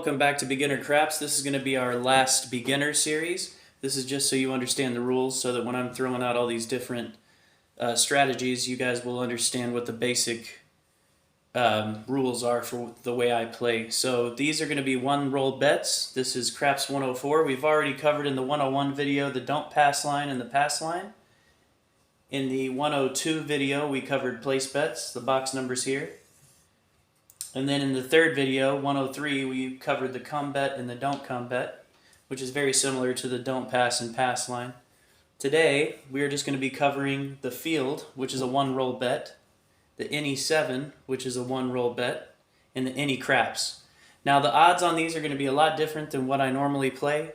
welcome back to Beginner Craps. This is going to be our last beginner series. This is just so you understand the rules so that when I'm throwing out all these different strategies, you guys will understand what the basic rules are for the way I play. So these are going to be one roll bets. This is Craps 104. We've already covered in the 101 video the don't pass line and the pass line. In the 102 video, we covered place bets, the box numbers here. And then in the third video, 103, we covered the come bet and the don't come bet, which is very similar to the don't pass and pass line. Today, we are just going to be covering the field, which is a one roll bet, the any 7, which is a one roll bet, and the any craps. Now the odds on these are going to be a lot different than what I normally play.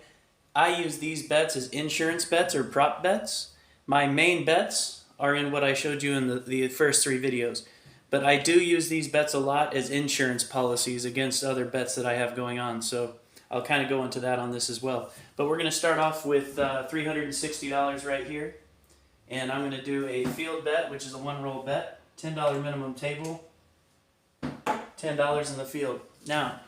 I use these bets as insurance bets or prop bets. My main bets are in what I showed you in the first 3 videos. But I do use these bets a lot as insurance policies against other bets that I have going on. So I'll kind of go into that on this as well. But we're going to start off with $360 right here. And I'm going to do a field bet, which is a one roll bet. $10 minimum table. $10 in the field. Now,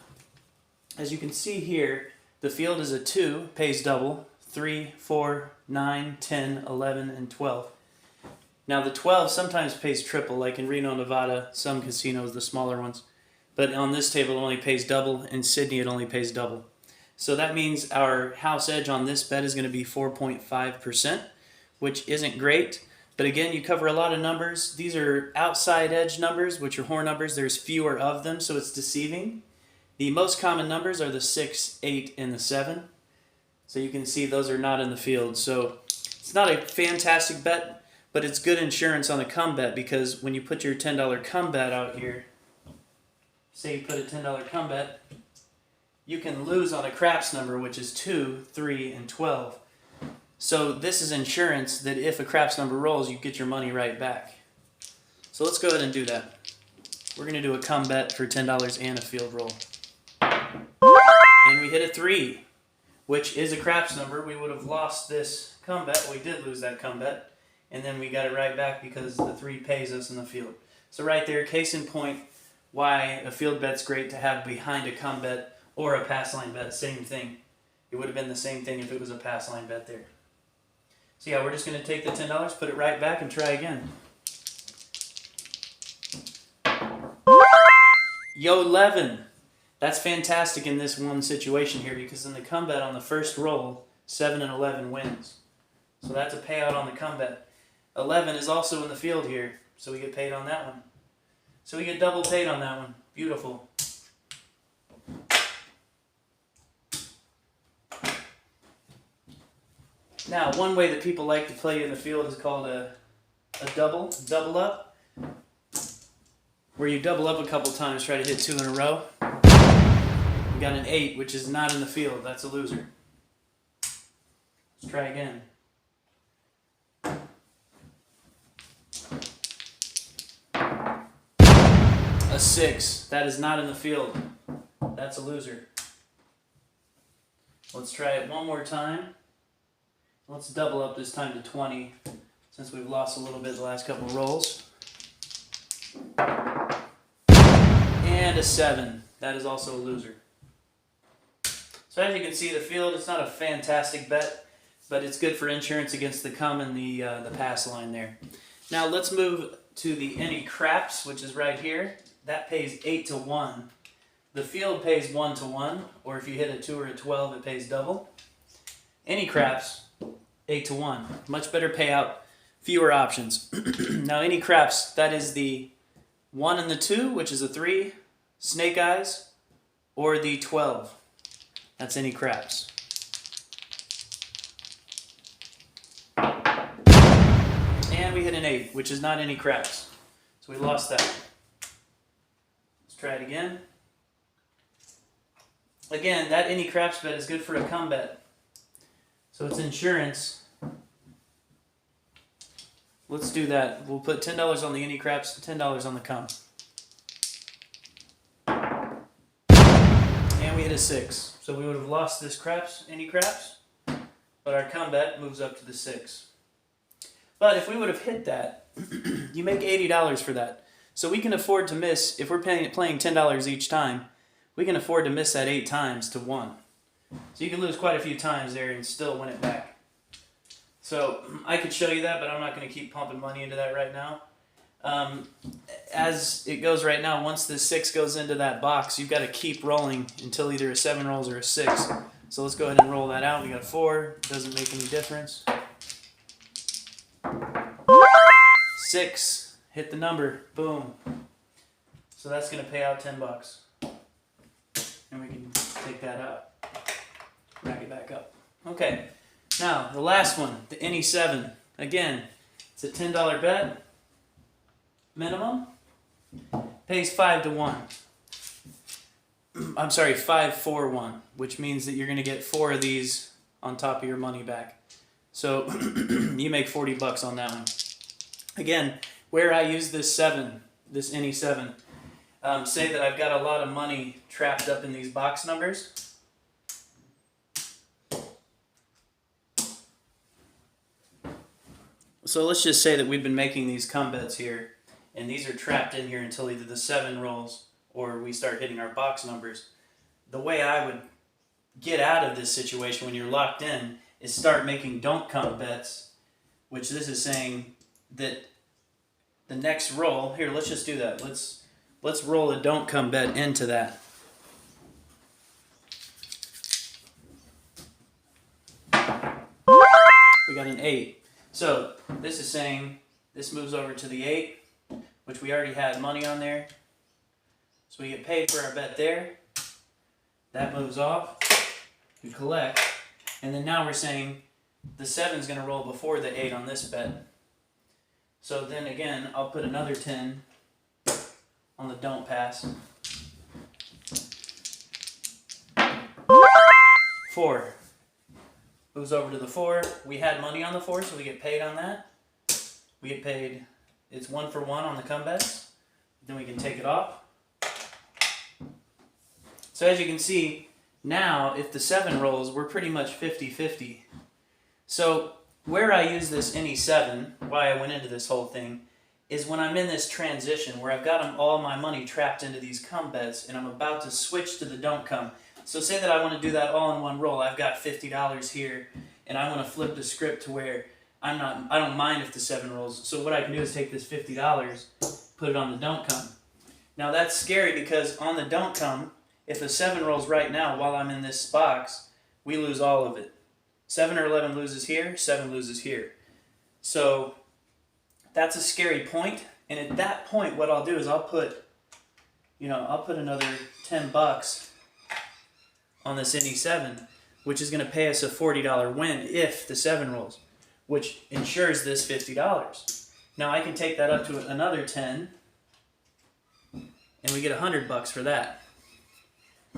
as you can see here, the field is a 2, pays double. 3, 4, 9, 10, 11, and 12. Now the 12 sometimes pays triple, like in Reno, Nevada, some casinos, the smaller ones. But on this table it only pays double. In Sydney it only pays double. So that means our house edge on this bet is going to be 4.5%, which isn't great. But again, you cover a lot of numbers. These are outside edge numbers, which are horn numbers. There's fewer of them, so it's deceiving. The most common numbers are the 6, 8, and the 7. So you can see those are not in the field. So it's not a fantastic bet, but it's good insurance on the come bet, because when you put your $10 come bet out here, say you put a $10 come bet, you can lose on a craps number, which is 2, 3, and 12. So this is insurance that if a craps number rolls, you get your money right back. So let's go ahead and do that. We're going to do a come bet for $10 and a field roll. And we hit a 3, which is a craps number. We would have lost this come bet. We did lose that come bet. And then we got it right back because the 3 pays us in the field. So right there, case in point, why a field bet's great to have behind a come bet or a pass line bet, same thing. It would have been the same thing if it was a pass line bet there. So yeah, we're just going to take the $10, put it right back, and try again. Yo, 11. That's fantastic in this one situation here, because in the come bet on the first roll, 7 and 11 wins. So that's a payout on the come bet. 11 is also in the field here, so we get paid on that one. So we get double paid on that one. Beautiful. Now, one way that people like to play in the field is called a double up, where you double up a couple times, try to hit 2 in a row. You got an 8, which is not in the field. That's a loser. Let's try again. A 6. That is not in the field. That's a loser. Let's try it one more time. Let's double up this time to 20, since we've lost a little bit the last couple rolls. And a 7. That is also a loser. So as you can see, the field, it's not a fantastic bet, but it's good for insurance against the come and the pass line there. Now let's move to the any craps, which is right here. That pays 8 to 1. The field pays 1 to 1, or if you hit a 2 or a 12, it pays double. Any craps, 8 to 1. Much better payout, fewer options. Now any craps, that is the 1 and the 2, which is a 3, snake eyes, or the 12. That's any craps. And we hit an 8, which is not any craps. So we lost that. Let's try it again. Again, that any craps bet is good for a come bet. So it's insurance. Let's do that. We'll put $10 on the any craps, $10 on the come. And we hit a 6. So we would have lost this craps, any craps, but our come bet moves up to the 6. But if we would have hit that, you make $80 for that. So we can afford to miss, if we're paying $10 each time, we can afford to miss that 8 times to 1. So you can lose quite a few times there and still win it back. So I could show you that, but I'm not going to keep pumping money into that right now. As it goes right now, once the 6 goes into that box, you've got to keep rolling until either a 7 rolls or a 6. So let's go ahead and roll that out. We got a 4. Doesn't make any difference. 6. Hit the number. Boom. So that's going to pay out $10. And we can take that out. Rack it back up. Okay. Now, the last one, the Any 7. Again, it's a $10 bet. Minimum. Pays 5 to 1. I'm sorry, 5 for 1, which means that you're going to get 4 of these on top of your money back. So you make $40 on that one. Again, where I use this 7, this Any 7, say that I've got a lot of money trapped up in these box numbers. So let's just say that we've been making these come bets here, and these are trapped in here until either the 7 rolls or we start hitting our box numbers. The way I would get out of this situation when you're locked in is start making don't come bets, which this is saying that the next roll, here, let's just do that. Let's roll a don't come bet into that. We got an 8. So this is saying this moves over to the 8, which we already had money on there. So we get paid for our bet there. That moves off. We collect. And then now we're saying the 7 is going to roll before the 8 on this bet. So then again, I'll put another 10 on the don't pass. 4. Moves over to the 4. We had money on the 4, so we get paid on that. We get paid, it's 1 for 1 on the come bets. Then we can take it off. So as you can see, now if the 7 rolls, we're pretty much 50-50. So where I use this Any 7, why I went into this whole thing, is when I'm in this transition where I've got all my money trapped into these come bets and I'm about to switch to the don't come. So say that I want to do that all in one roll. I've got $50 here and I want to flip the script to where I don't mind if the 7 rolls. So what I can do is take this $50, put it on the don't come. Now that's scary because on the don't come, if a 7 rolls right now while I'm in this box, we lose all of it. 7 or 11 loses here, 7 loses here. So that's a scary point. And at that point, what I'll do is I'll put another $10 on this Any 7, which is going to pay us a $40 win if the 7 rolls, which ensures this $50. Now I can take that up to another 10, and we get $100 for that.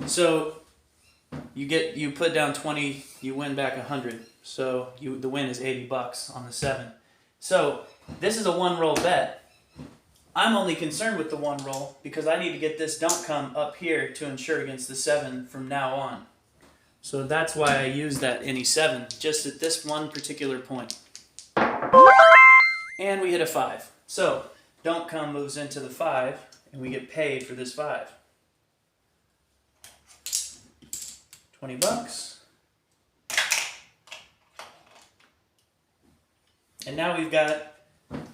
So you put down 20, you win back 100. So the win is $80 on the 7. So this is a 1 roll bet. I'm only concerned with the 1 roll because I need to get this don't come up here to ensure against the 7 from now on. So that's why I use that Any 7 just at this one particular point. And we hit a 5. So don't come moves into the 5 and we get paid for this 5. $20. And now we've got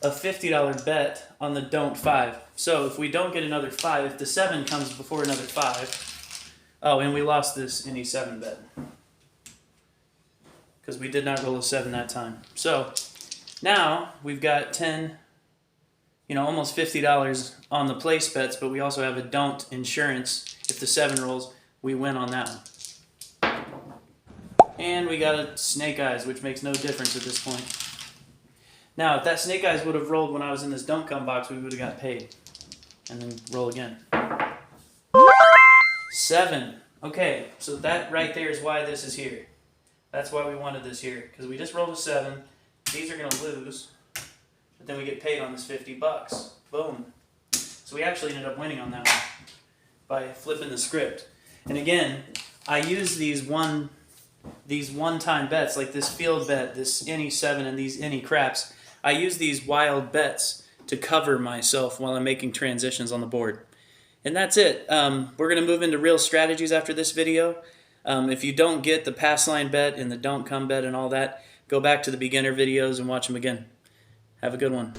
a $50 bet on the don't 5. So if we don't get another 5, if the 7 comes before another 5, oh, and we lost this Any 7 bet because we did not roll a 7 that time. So now we've got 10, almost $50 on the place bets, but we also have a don't insurance. If the 7 rolls, we win on that one. And we got a snake eyes, which makes no difference at this point. Now, if that snake eyes would have rolled when I was in this don't come box, we would have got paid. And then roll again. 7. Okay, so that right there is why this is here. That's why we wanted this here, because we just rolled a 7. These are going to lose, but then we get paid on this $50. Boom. So we actually ended up winning on that one by flipping the script. And again, I use these one-time bets, like this field bet, this Any 7, and these Any craps. I use these wild bets to cover myself while I'm making transitions on the board. And that's it. We're going to move into real strategies after this video. If you don't get the pass line bet and the don't come bet and all that, go back to the beginner videos and watch them again. Have a good one.